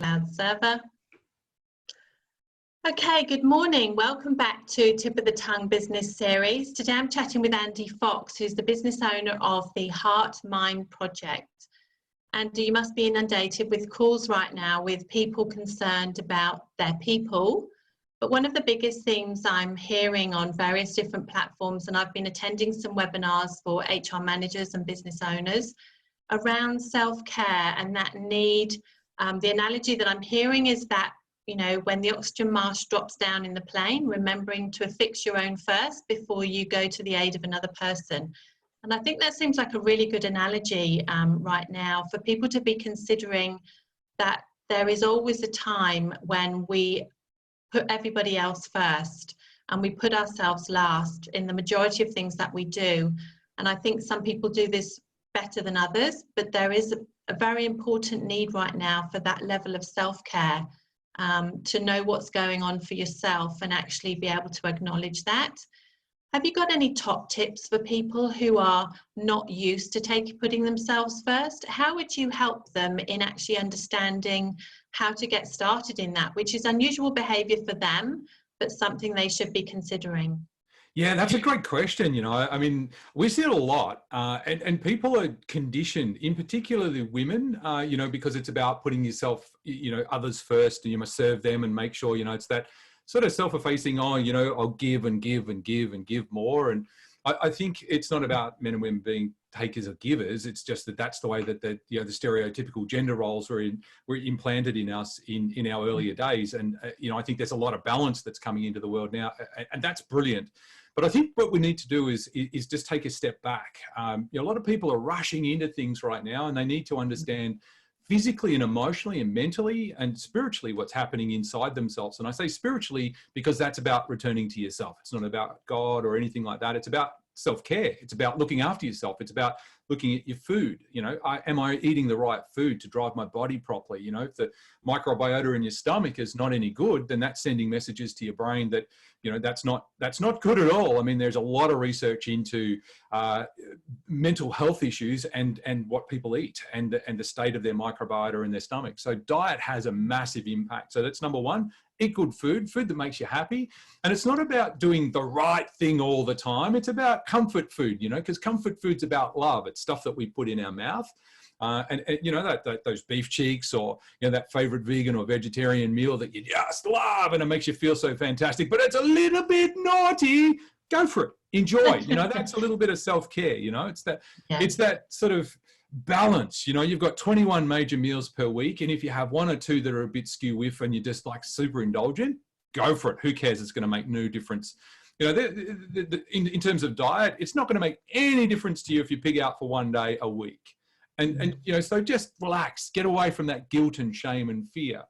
Cloud server. Okay, good morning. Welcome back to Tip of the Tongue Business Series. Today I'm chatting with Andy Fox, who's the business owner of the Heart Mind Project. Andy, you must be inundated with calls right now with people concerned about their people. But one of the biggest themes I'm hearing on various different platforms, and I've been attending some webinars for HR managers and business owners around self-care and that need. The analogy that I'm hearing is that, you know, when the oxygen mask drops down in the plane, remembering to affix your own first before you go to the aid of another person. And I think that seems like a really good analogy right now for people to be considering that there is always a time when we put everybody else first and we put ourselves last in the majority of things that we do. And I think some people do this better than others, but there is a very important need right now for that level of self-care, to know what's going on for yourself and actually be able to acknowledge that. Have you got any top tips for people who are not used to putting themselves first? How would you help them in actually understanding how to get started in that, which is unusual behavior for them, but something they should be considering? Yeah, that's a great question. You know, I mean, we see it a lot, and people are conditioned, in particular the women, you know, because it's about putting yourself, you know, others first, and you must serve them and make sure, you know, it's that sort of self-effacing, oh, you know, I'll give and give and give and give more. And I think it's not about men and women being takers or givers. It's just that that's the way that you know, the stereotypical gender roles were implanted in us in our earlier days. And, you know, I think there's a lot of balance that's coming into the world now, and that's brilliant. But I think what we need to do is just take a step back. You know, a lot of people are rushing into things right now, and they need to understand physically and emotionally and mentally and spiritually what's happening inside themselves. And I say spiritually because that's about returning to yourself. It's not about God or anything like that. It's about self-care. It's about looking after yourself. It's about looking at your food. You know, am I eating the right food to drive my body properly? You know, if the microbiota in your stomach is not any good, then that's sending messages to your brain that, you know, that's not good at all. I mean, there's a lot of research into mental health issues and what people eat and the state of their microbiota in their stomach. So diet has a massive impact. So that's number one. Eat good food that makes you happy. And it's not about doing the right thing all the time. It's about comfort food, you know, because comfort food's about love. It's stuff that we put in our mouth. And you know, those beef cheeks, or, you know, that favorite vegan or vegetarian meal that you just love and it makes you feel so fantastic, but it's a little bit naughty. Go for it. Enjoy. You know, that's a little bit of self-care. You know, it's that sort of balance. You know, you've got 21 major meals per week, and if you have one or two that are a bit skew whiff and you're just like super indulgent, go for it. Who cares? It's going to make no difference. You know, in terms of diet, it's not going to make any difference to you if you pig out for one day a week. And you know, so just relax, get away from that guilt and shame and fear.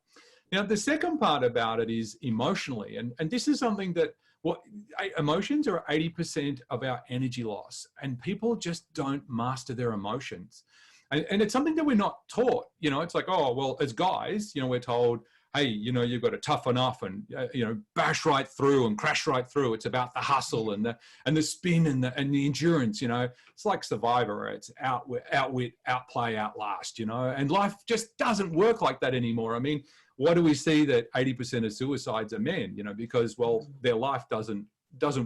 Now, the second part about it is emotionally, and this is something that emotions are 80% of our energy loss, and people just don't master their emotions. And it's something that we're not taught. You know, it's like, oh, well, as guys, you know, we're told, hey, you know, you've got to toughen up and, you know, bash right through and crash right through. It's about the hustle and the spin and the endurance, you know. It's like Survivor. It's outwit, outplay, outlast, you know. And life just doesn't work like that anymore. I mean, why do we see that 80% of suicides are men? You know, because, well, their life doesn't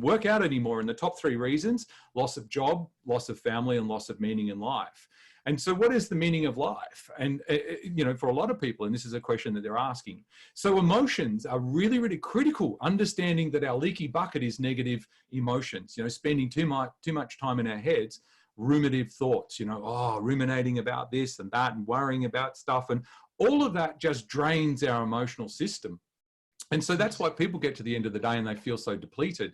work out anymore. And the top three reasons: loss of job, loss of family, and loss of meaning in life. And so what is the meaning of life? And, you know, for a lot of people, and this is a question that they're asking. So emotions are really, really critical. Understanding that our leaky bucket is negative emotions, you know, spending too much time in our heads, ruminative thoughts, you know, oh, ruminating about this and that and worrying about stuff. And all of that just drains our emotional system. And so that's why people get to the end of the day and they feel so depleted.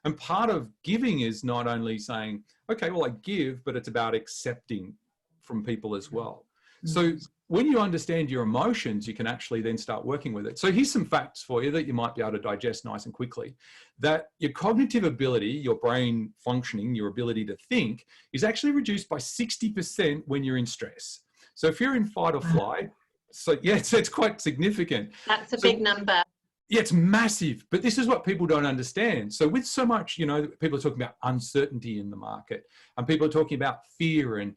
And part of giving is not only saying, okay, well, I give, but it's about accepting from people as well. So when you understand your emotions, you can actually then start working with it. So here's some facts for you that you might be able to digest nice and quickly. That your cognitive ability, your brain functioning, your ability to think, is actually reduced by 60% when you're in stress. So if you're in fight or flight, so yeah, it's quite significant. That's a big number. Yeah, it's massive, but this is what people don't understand. So with so much, you know, people are talking about uncertainty in the market, and people are talking about fear, and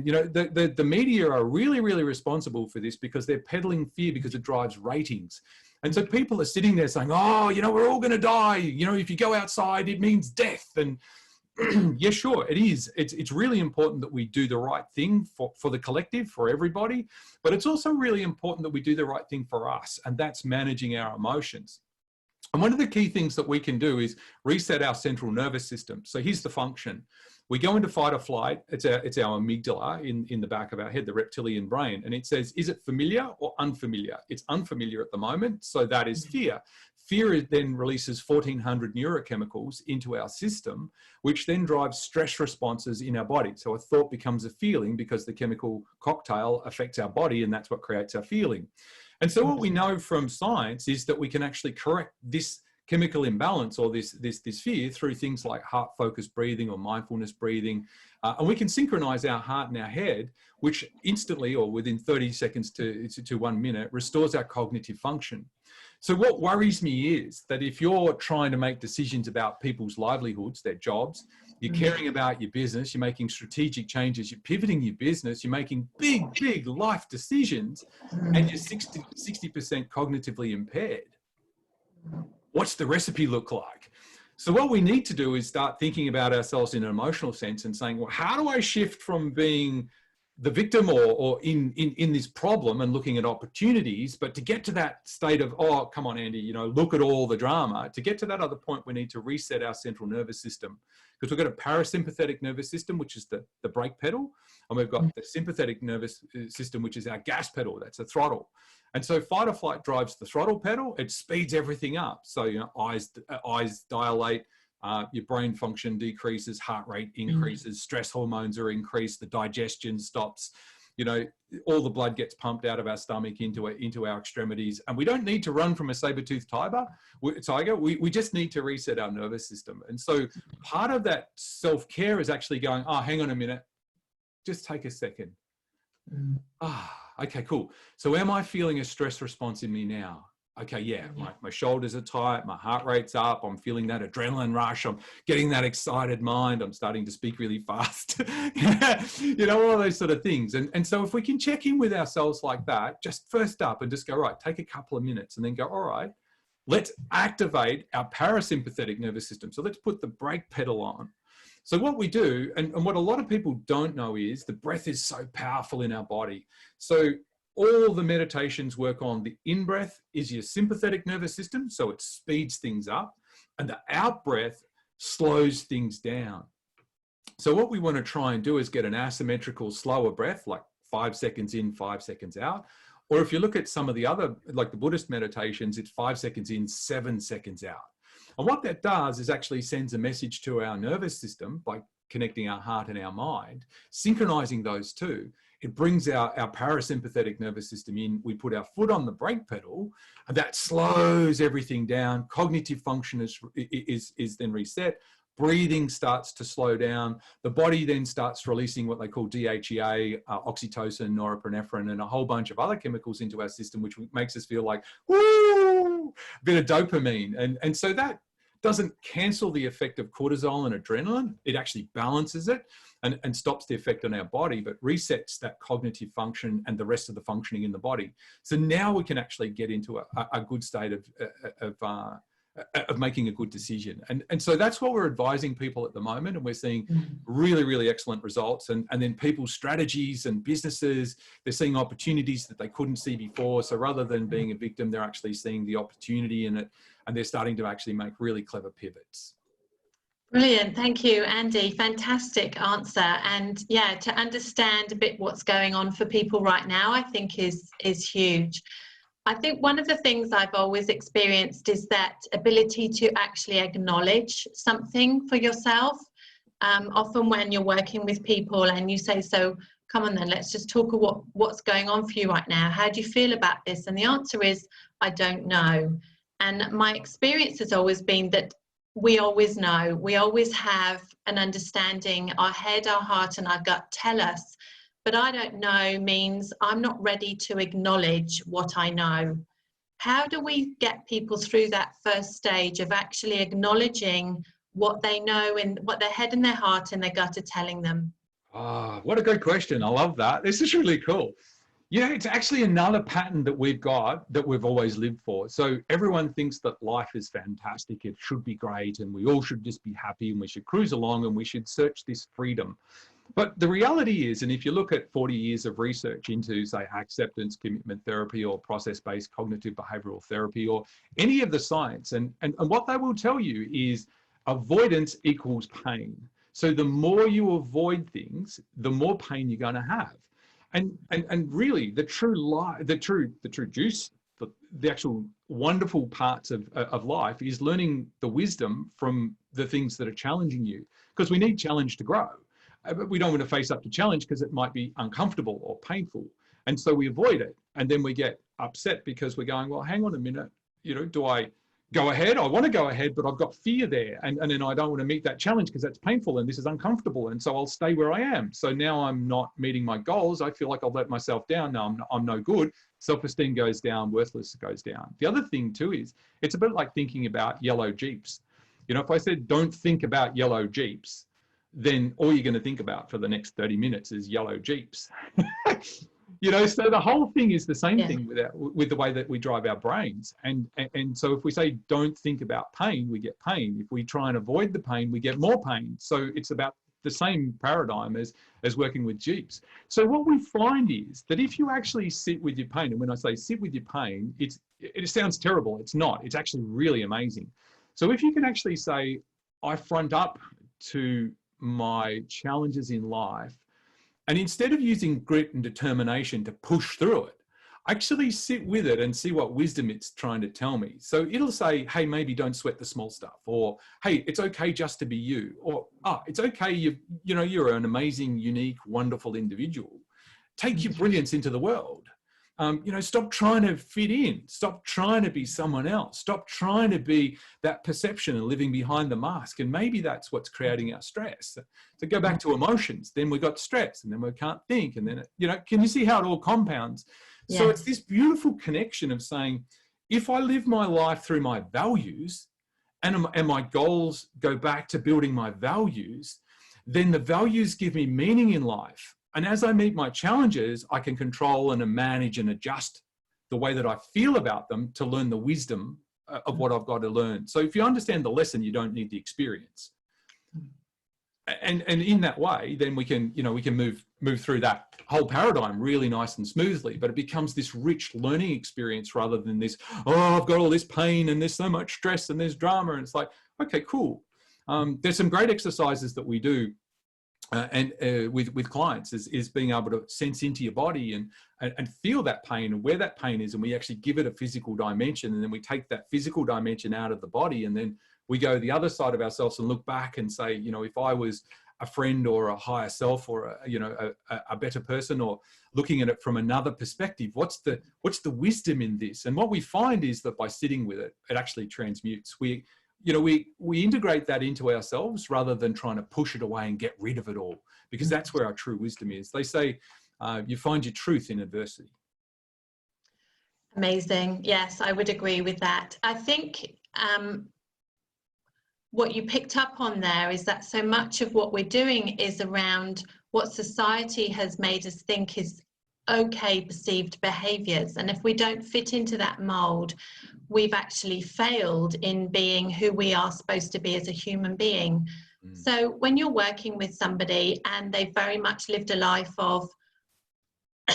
you know, the media are really, really responsible for this, because they're peddling fear because it drives ratings. And so people are sitting there saying, oh, you know, we're all going to die. You know, if you go outside, it means death. And yeah, sure, it is. It's really important that we do the right thing for the collective, for everybody, but it's also really important that we do the right thing for us, and that's managing our emotions. And one of the key things that we can do is reset our central nervous system. So here's the function. We go into fight or flight. It's our amygdala in the back of our head, the reptilian brain. And it says, is it familiar or unfamiliar? It's unfamiliar at the moment, so that is fear. Fear then releases 1,400 neurochemicals into our system, which then drives stress responses in our body. So a thought becomes a feeling because the chemical cocktail affects our body, and that's what creates our feeling. And so what we know from science is that we can actually correct this chemical imbalance, or this fear, through things like heart-focused breathing or mindfulness breathing. And we can synchronize our heart and our head, which instantly, or within 30 seconds to 1 minute, restores our cognitive function. So what worries me is that if you're trying to make decisions about people's livelihoods, their jobs, you're caring about your business, you're making strategic changes, you're pivoting your business, you're making big life decisions, and you're 60% cognitively impaired, what's the recipe look like? So what we need to do is start thinking about ourselves in an emotional sense and saying, well, how do I shift from being the victim or in this problem and looking at opportunities, but to get to that state of, oh, come on, Andy, you know, look at all the drama. To get to that other point, we need to reset our central nervous system, because we've got a parasympathetic nervous system, which is the brake pedal, and we've got the sympathetic nervous system, which is our gas pedal, that's the throttle. And so fight or flight drives the throttle pedal. It speeds everything up. So, you know, eyes dilate, your brain function decreases, heart rate increases, stress hormones are increased, the digestion stops, you know, all the blood gets pumped out of our stomach into our extremities. And we don't need to run from a saber-toothed tiger. We just need to reset our nervous system. And so part of that self-care is actually going, oh, hang on a minute, just take a second. Okay, cool. So am I feeling a stress response in me now? Okay, yeah, my shoulders are tight, my heart rate's up, I'm feeling that adrenaline rush, I'm getting that excited mind, I'm starting to speak really fast, you know, all those sort of things. And so if we can check in with ourselves like that, just first up and just go, right, take a couple of minutes and then go, all right, let's activate our parasympathetic nervous system. So let's put the brake pedal on. So what we do, and what a lot of people don't know, is the breath is so powerful in our body. So all the meditations work on the in-breath is your sympathetic nervous system, so it speeds things up, and the out-breath slows things down. So what we want to try and do is get an asymmetrical, slower breath, like 5 seconds in, 5 seconds out. Or if you look at some of the other, like the Buddhist meditations, it's 5 seconds in, 7 seconds out. And what that does is actually sends a message to our nervous system by connecting our heart and our mind, synchronizing those two. It brings our parasympathetic nervous system in. We put our foot on the brake pedal, and that slows everything down. Cognitive function is then reset. Breathing starts to slow down. The body then starts releasing what they call DHEA, oxytocin, norepinephrine, and a whole bunch of other chemicals into our system, which makes us feel like, woo, a bit of dopamine. And so that doesn't cancel the effect of cortisol and adrenaline. It actually balances it and stops the effect on our body, but resets that cognitive function and the rest of the functioning in the body. So now we can actually get into a good state of making a good decision. And so that's what we're advising people at the moment. And we're seeing really, really excellent results. And then people's strategies and businesses, they're seeing opportunities that they couldn't see before. So rather than being a victim, they're actually seeing the opportunity in it. And they're starting to actually make really clever pivots. Brilliant. Thank you, Andy. Fantastic answer. And yeah, to understand a bit what's going on for people right now, I think is huge. I think one of the things I've always experienced is that ability to actually acknowledge something for yourself. Often when you're working with people and you say, so come on then, let's just talk about what's going on for you right now. How do you feel about this? And the answer is, I don't know. And my experience has always been that we always know, we always have an understanding. Our head, our heart and our gut tell us. But I don't know means I'm not ready to acknowledge what I know. How do we get people through that first stage of actually acknowledging what they know and what their head and their heart and their gut are telling them? Ah, what a great question. I love that. This is really cool. You know, it's actually another pattern that we've got that we've always lived for. So everyone thinks that life is fantastic, it should be great, and we all should just be happy and we should cruise along and we should search this freedom. But the reality is, and if you look at 40 years of research into, say, acceptance commitment therapy or process-based cognitive behavioral therapy or any of the science, and what they will tell you is avoidance equals pain. So the more you avoid things, the more pain you're going to have. And really, the true juice, the actual wonderful parts of life is learning the wisdom from the things that are challenging you, because we need challenge to grow. But we don't want to face up to challenge because it might be uncomfortable or painful. And so we avoid it. And then we get upset because we're going, well, hang on a minute, you know, do I go ahead? I want to go ahead, but I've got fear there. And then I don't want to meet that challenge because that's painful and this is uncomfortable. And so I'll stay where I am. So now I'm not meeting my goals. I feel like I've let myself down. Now I'm no good. Self-esteem goes down, worthlessness goes down. The other thing too is it's a bit like thinking about yellow Jeeps. You know, if I said, don't think about yellow Jeeps, then all you're going to think about for the next 30 minutes is yellow Jeeps. You know, so the whole thing is the same thing with the way that we drive our brains. And so if we say, don't think about pain, we get pain. If we try and avoid the pain, we get more pain. So it's about the same paradigm as working with Jeeps. So what we find is that if you actually sit with your pain, and when I say sit with your pain, it sounds terrible. It's not. It's actually really amazing. So if you can actually say, I front up to my challenges in life, and instead of using grit and determination to push through it, actually sit with it and see what wisdom it's trying to tell me. So it'll say, hey, maybe don't sweat the small stuff, or hey, it's okay just to be you, or it's okay, you know, you're an amazing, unique, wonderful individual. Take your brilliance into the world. You know, stop trying to fit in. Stop trying to be someone else. Stop trying to be that perception and living behind the mask. And maybe that's what's creating our stress. So go back to emotions. Then we got stress, and then we can't think. And then, you know, can you see how it all compounds? Yes. So it's this beautiful connection of saying, if I live my life through my values and my goals go back to building my values, then the values give me meaning in life. And as I meet my challenges, I can control and manage and adjust the way that I feel about them to learn the wisdom of what I've got to learn. So if you understand the lesson, you don't need the experience. And in that way, then we can, you know, we can move through that whole paradigm really nice and smoothly, but it becomes this rich learning experience rather than this, oh, I've got all this pain and there's so much stress and there's drama. And it's like, okay, cool. There's some great exercises that we do with clients is being able to sense into your body and feel that pain and where that pain is. And we actually give it a physical dimension, and then we take that physical dimension out of the body, and then we go the other side of ourselves and look back and say, you know, if I was a friend or a higher self or a better person, or looking at it from another perspective, what's the wisdom in this? And what we find is that by sitting with it, it actually transmutes. We integrate that into ourselves rather than trying to push it away and get rid of it all, because that's where our true wisdom is. They say you find your truth in adversity. Amazing. Yes, I would agree with that. I think what you picked up on there is that so much of what we're doing is around what society has made us think is okay perceived behaviors, and if we don't fit into that mold, we've actually failed in being who we are supposed to be as a human being. So when you're working with somebody and they've very much lived a life of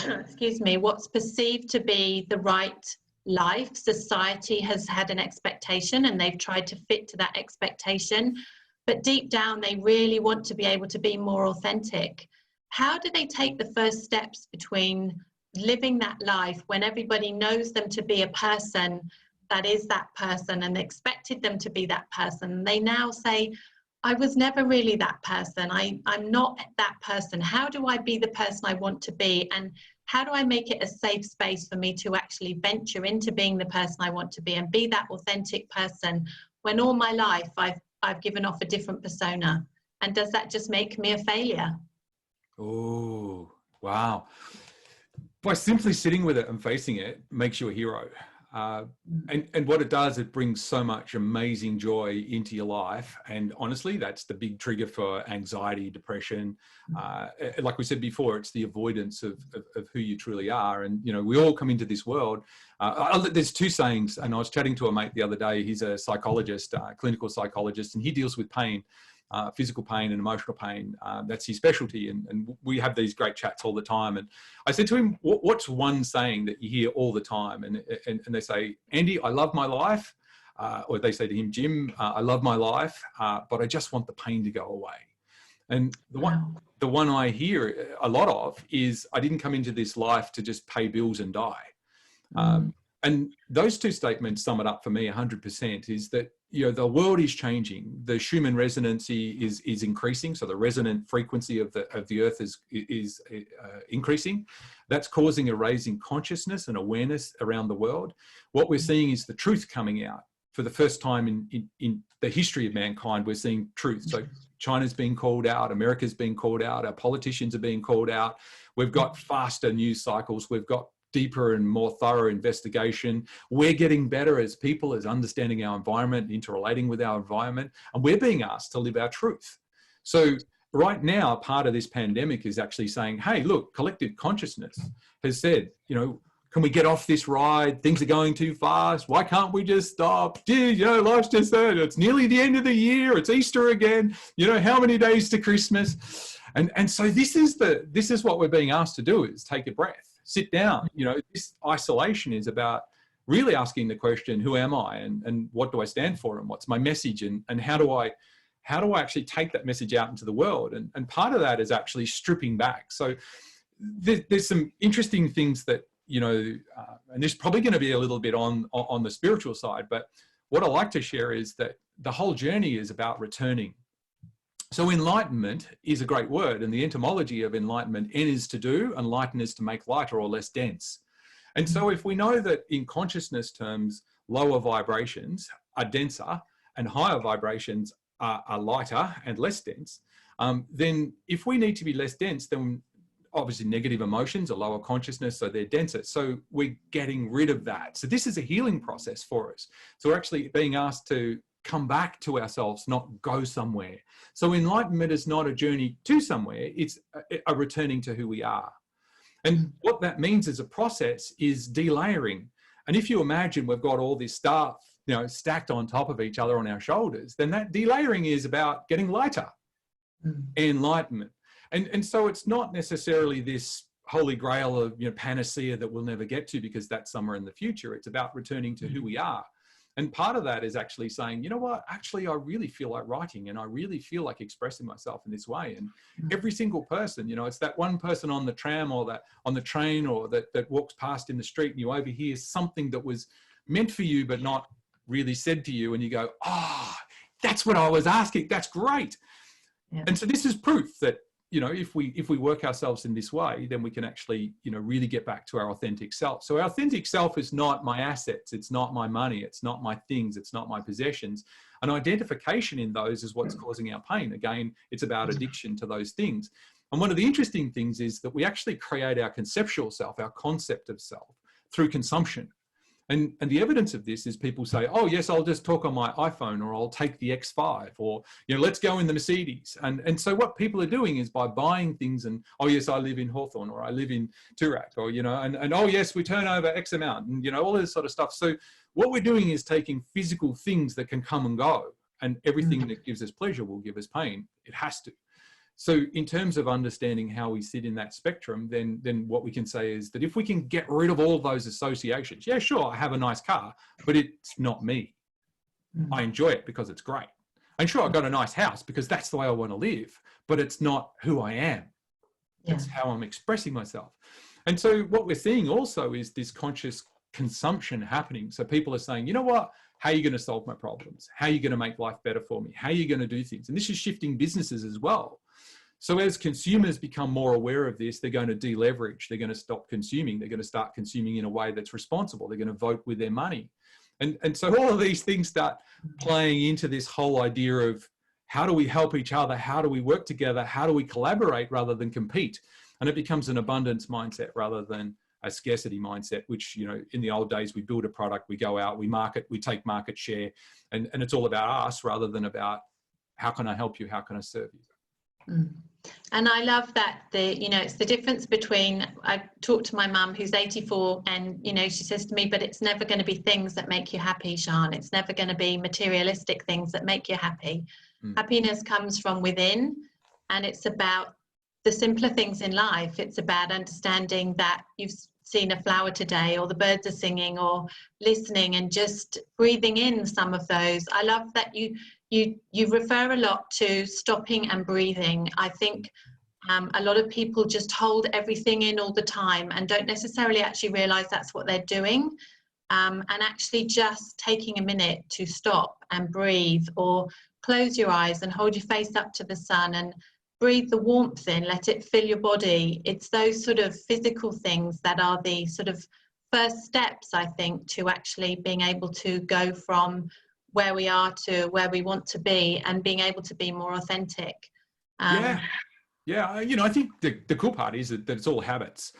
excuse me, what's perceived to be the right life, society has had an expectation and they've tried to fit to that expectation, but deep down they really want to be able to be more authentic. How do they take the first steps between living that life when everybody knows them to be a person that is that person and expected them to be that person? They now say, I was never really that person. I'm not that person. How do I be the person I want to be? And how do I make it a safe space for me to actually venture into being the person I want to be and be that authentic person when all my life I've given off a different persona? And does that just make me a failure? Oh, wow. By simply sitting with it and facing it makes you a hero. And what it does, it brings so much amazing joy into your life. And honestly, that's the big trigger for anxiety, depression. Like we said before, it's the avoidance of who you truly are. And, you know, we all come into this world. There's two sayings, and I was chatting to a mate the other day. He's a psychologist, clinical psychologist, and he deals with pain. Physical pain and emotional pain. That's his specialty. And we have these great chats all the time. And I said to him, what's one saying that you hear all the time? And they say, Andy, I love my life. Or they say to him, Jim, I love my life, but I just want the pain to go away. And the one I hear a lot of is, I didn't come into this life to just pay bills and die. And those two statements sum it up for me 100%, is that, you know, the world is changing. The Schumann resonancy is increasing. So the resonant frequency of the earth is increasing. That's causing a raising consciousness and awareness around the world. What we're seeing is the truth coming out. For the first time in the history of mankind, we're seeing truth. So China's being called out, America's being called out, our politicians are being called out. We've got faster news cycles. We've got deeper and more thorough investigation. We're getting better as people, as understanding our environment, interrelating with our environment, and we're being asked to live our truth. So right now, part of this pandemic is actually saying, hey, look, collective consciousness has said, you know, can we get off this ride? Things are going too fast. Why can't we just stop? Gee, you know, life's just there. It's nearly the end of the year. It's Easter again. You know, how many days to Christmas? And so this is what we're being asked to do, is take a breath. Sit down. You know, this isolation is about really asking the question, who am I, and what do I stand for, and what's my message, and how do I actually take that message out into the world? And part of that is actually stripping back. So there's some interesting things that, you know, and this is probably going to be a little bit on the spiritual side, but what I like to share is that the whole journey is about returning. So enlightenment is a great word, and the etymology of enlightenment, en is to do, and lighten is to make lighter or less dense. And so if we know that in consciousness terms, lower vibrations are denser and higher vibrations are lighter and less dense, then if we need to be less dense, then obviously negative emotions are lower consciousness, so they're denser. So we're getting rid of that. So this is a healing process for us. So we're actually being asked to come back to ourselves, not go somewhere. So enlightenment is not a journey to somewhere, it's a returning to who we are. And what that means as a process is delayering. And if you imagine we've got all this stuff, you know, stacked on top of each other on our shoulders, then that delayering is about getting lighter, enlightenment. And so it's not necessarily this holy grail of, you know, panacea that we'll never get to because that's somewhere in the future. It's about returning to who we are. And part of that is actually saying, you know what, actually, I really feel like writing, and I really feel like expressing myself in this way. And every single person, you know, it's that one person on the tram or that on the train or that walks past in the street, and you overhear something that was meant for you, but not really said to you. And you go, oh, that's what I was asking. That's great. Yeah. And so this is proof that, you know, if we work ourselves in this way, then we can actually, you know, really get back to our authentic self. So our authentic self is not my assets. It's not my money. It's not my things. It's not my possessions. An identification in those is what's causing our pain. Again, it's about addiction to those things. And one of the interesting things is that we actually create our conceptual self, our concept of self, through consumption. And the evidence of this is people say, oh, yes, I'll just talk on my iPhone, or I'll take the X5, or, you know, let's go in the Mercedes. And so what people are doing is by buying things and, oh, yes, I live in Hawthorne, or I live in Toorak, or, you know, and oh, yes, we turn over X amount, and, you know, all this sort of stuff. So what we're doing is taking physical things that can come and go, and everything that gives us pleasure will give us pain. It has to. So in terms of understanding how we sit in that spectrum, then what we can say is that if we can get rid of all of those associations, yeah, sure, I have a nice car, but it's not me. I enjoy it because it's great. And sure, I've got a nice house because that's the way I want to live, but it's not who I am. It's how I'm expressing myself. And so what we're seeing also is this conscious consumption happening. So people are saying, you know what? How are you going to solve my problems? How are you going to make life better for me? How are you going to do things? And this is shifting businesses as well. So as consumers become more aware of this, they're going to deleverage. They're going to stop consuming. They're going to start consuming in a way that's responsible. They're going to vote with their money. And so all of these things start playing into this whole idea of how do we help each other? How do we work together? How do we collaborate rather than compete? And it becomes an abundance mindset rather than a scarcity mindset, which, you know, in the old days, we build a product, we go out, we market, we take market share, and it's all about us rather than about how can I help you, how can I serve you. Mm. And I love that it's the difference between, I talked to my mum who's 84, and, you know, she says to me, but it's never going to be things that make you happy, Sian. It's never going to be materialistic things that make you happy. Happiness comes from within, and it's about the simpler things in life. It's about understanding that you've seen a flower today, or the birds are singing, or listening, and just breathing in some of those. I love that you refer a lot to stopping and breathing. I think a lot of people just hold everything in all the time and don't necessarily actually realize that's what they're doing. And actually just taking a minute to stop and breathe, or close your eyes and hold your face up to the sun and breathe the warmth in, let it fill your body. It's those sort of physical things that are the sort of first steps, I think, to actually being able to go from where we are to where we want to be, and being able to be more authentic. Yeah. You know, I think the cool part is that it's all habits.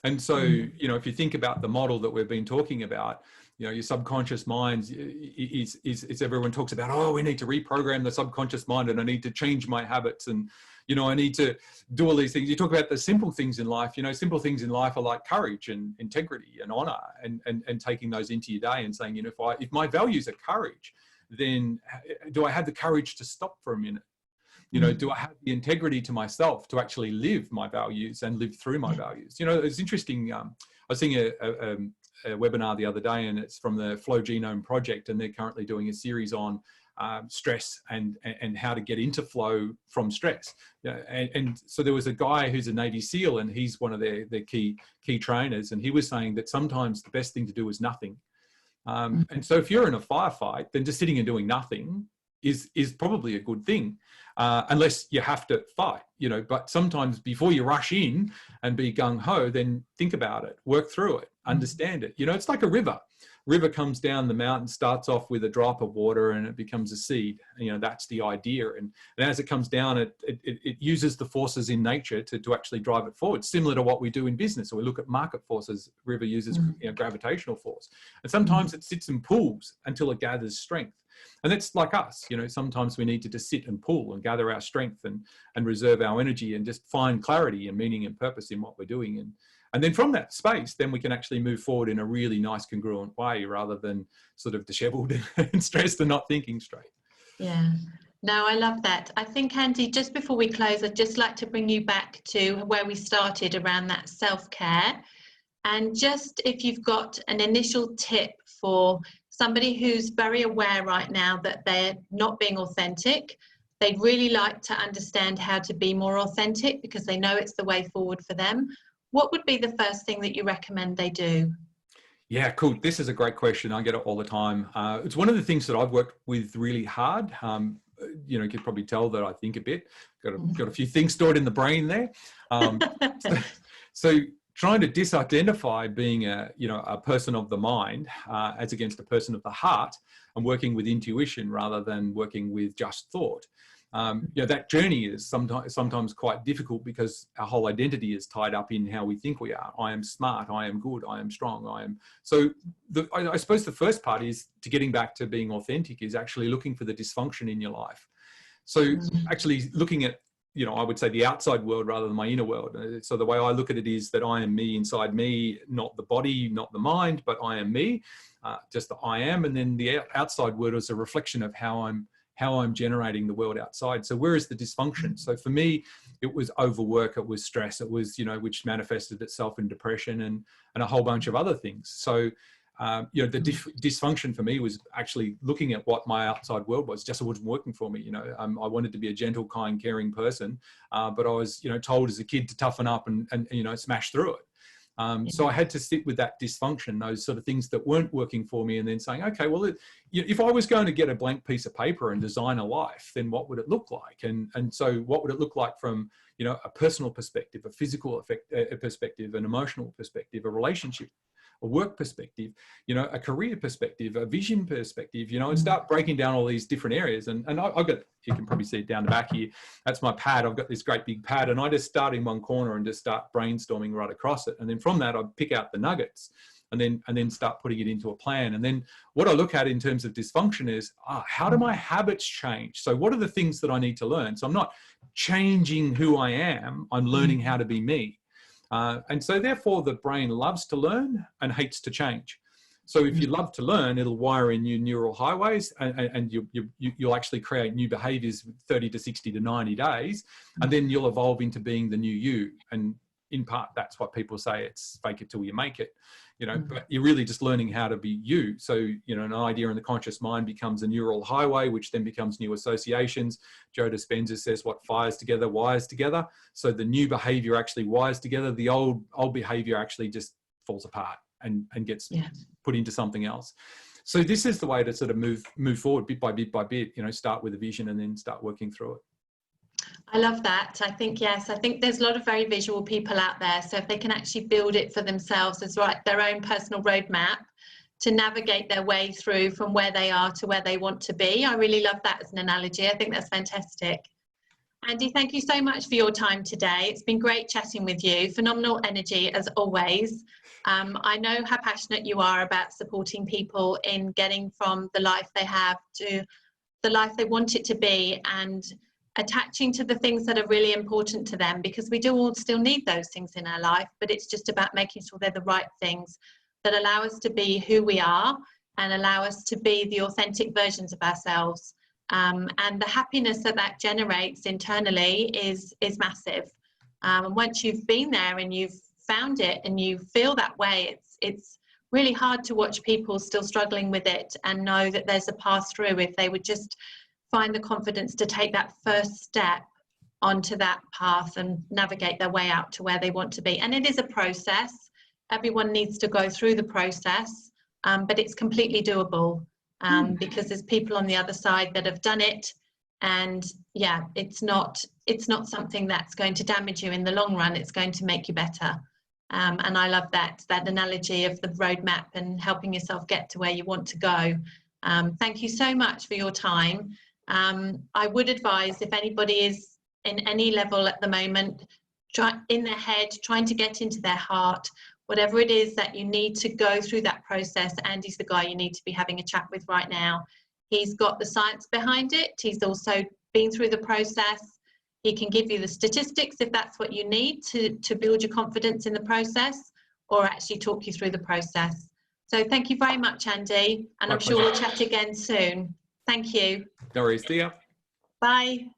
And so, you know, if you think about the model that we've been talking about, you know, your subconscious mind is everyone talks about, oh, we need to reprogram the subconscious mind, and I need to change my habits, and, you know, I need to do all these things. You talk about the simple things in life. You know, simple things in life are like courage and integrity and honor, and taking those into your day and saying, you know, if my values are courage, then do I have the courage to stop for a minute? You know, do I have the integrity to myself to actually live my values and live through my values? You know, it's interesting. I was seeing a webinar the other day, and it's from the Flow Genome Project, and they're currently doing a series on stress and how to get into flow from stress. And so there was a guy who's a Navy SEAL, and he's one of their key trainers, and he was saying that sometimes the best thing to do is nothing. And so if you're in a firefight, then just sitting and doing nothing is probably a good thing, unless you have to fight, you know. But sometimes before you rush in and be gung-ho, then think about it, work through it, understand it. You know, it's like a river. River comes down the mountain, starts off with a drop of water, and it becomes a seed. You know, that's the idea. And as it comes down, it uses the forces in nature to actually drive it forward, similar to what we do in business. So we look at market forces. River uses gravitational force. And sometimes it sits and pulls until it gathers strength. And that's like us, you know, sometimes we need to just sit and pull and gather our strength and reserve our energy and just find clarity and meaning and purpose in what we're doing. And then from that space, then we can actually move forward in a really nice, congruent way, rather than sort of disheveled and stressed and not thinking straight. Yeah. No, I love that. I think, Andy, just before we close, I'd just like to bring you back to where we started around that self-care. And just if you've got an initial tip for somebody who's very aware right now that they're not being authentic, they'd really like to understand how to be more authentic because they know it's the way forward for them, what would be the first thing that you recommend they do? Yeah, cool. This is a great question. I get it all the time. It's one of the things that I've worked with really hard. You know, you could probably tell that I think a bit. Got a few things stored in the brain there. So trying to disidentify being a person of the mind as against a person of the heart, and working with intuition rather than working with just thought. You know, that journey is sometimes quite difficult because our whole identity is tied up in how we think we are. I am smart, I am good, I am strong, I am. So I suppose the first part is to getting back to being authentic is actually looking for the dysfunction in your life. So actually looking at, you know, I would say the outside world rather than my inner world. So the way I look at it is that I am me inside me, not the body, not the mind, but I am me, just the I am. And then the outside world is a reflection of how I'm generating the world outside. So where is the dysfunction? So for me, it was overwork, it was stress, it was, you know, which manifested itself in depression and a whole bunch of other things. So, you know, the dysfunction for me was actually looking at what my outside world was. Just it wasn't working for me. You know, I wanted to be a gentle, kind, caring person, but I was, you know, told as a kid to toughen up and you know, smash through it. So I had to sit with that dysfunction, those sort of things that weren't working for me, and then saying, okay, well, if I was going to get a blank piece of paper and design a life, then what would it look like? And so what would it look like from, you know, a personal perspective, a physical perspective, an emotional perspective, a relationship a work perspective, you know, a career perspective, a vision perspective, you know, and start breaking down all these different areas. And I've got, you can probably see it down the back here. That's my pad. I've got this great big pad, and I just start in one corner and just start brainstorming right across it. And then from that, I pick out the nuggets and then start putting it into a plan. And then what I look at in terms of dysfunction is, how do my habits change? So what are the things that I need to learn? So I'm not changing who I am, I'm learning how to be me. And so therefore the brain loves to learn and hates to change. So if you love to learn, it'll wire in new neural highways, and you'll actually create new behaviors 30 to 60 to 90 days, and then you'll evolve into being the new you. And in part, that's what people say, it's fake it till you make it, you know, but you're really just learning how to be you. So, you know, an idea in the conscious mind becomes a neural highway, which then becomes new associations. Joe Dispenza says what fires together, wires together. So the new behavior actually wires together. The old behavior actually just falls apart and gets put into something else. So this is the way to sort of move forward bit by bit by bit, you know, start with a vision and then start working through it. I love that. I think, yes, I think there's a lot of very visual people out there. So if they can actually build it for themselves as their own personal roadmap to navigate their way through from where they are to where they want to be. I really love that as an analogy. I think that's fantastic. Andy, thank you so much for your time today. It's been great chatting with you. Phenomenal energy as always. I know how passionate you are about supporting people in getting from the life they have to the life they want it to be, and attaching to the things that are really important to them, because we do all still need those things in our life, but it's just about making sure they're the right things that allow us to be who we are and allow us to be the authentic versions of ourselves. And the happiness that that generates internally is massive. And once you've been there and you've found it and you feel that way, it's really hard to watch people still struggling with it and know that there's a path through if they would just find the confidence to take that first step onto that path and navigate their way out to where they want to be. And it is a process. Everyone needs to go through the process, but it's completely doable because there's people on the other side that have done it. And yeah, it's not something that's going to damage you in the long run. It's going to make you better. And I love that analogy of the roadmap and helping yourself get to where you want to go. Thank you so much for your time. I would advise, if anybody is in any level at the moment, in their head, trying to get into their heart, whatever it is that you need to go through that process, Andy's the guy you need to be having a chat with right now. He's got the science behind it. He's also been through the process. He can give you the statistics if that's what you need to build your confidence in the process, or actually talk you through the process. So thank you very much, Andy, and I'm sure we'll chat again soon. Thank you. No worries. See ya. Bye.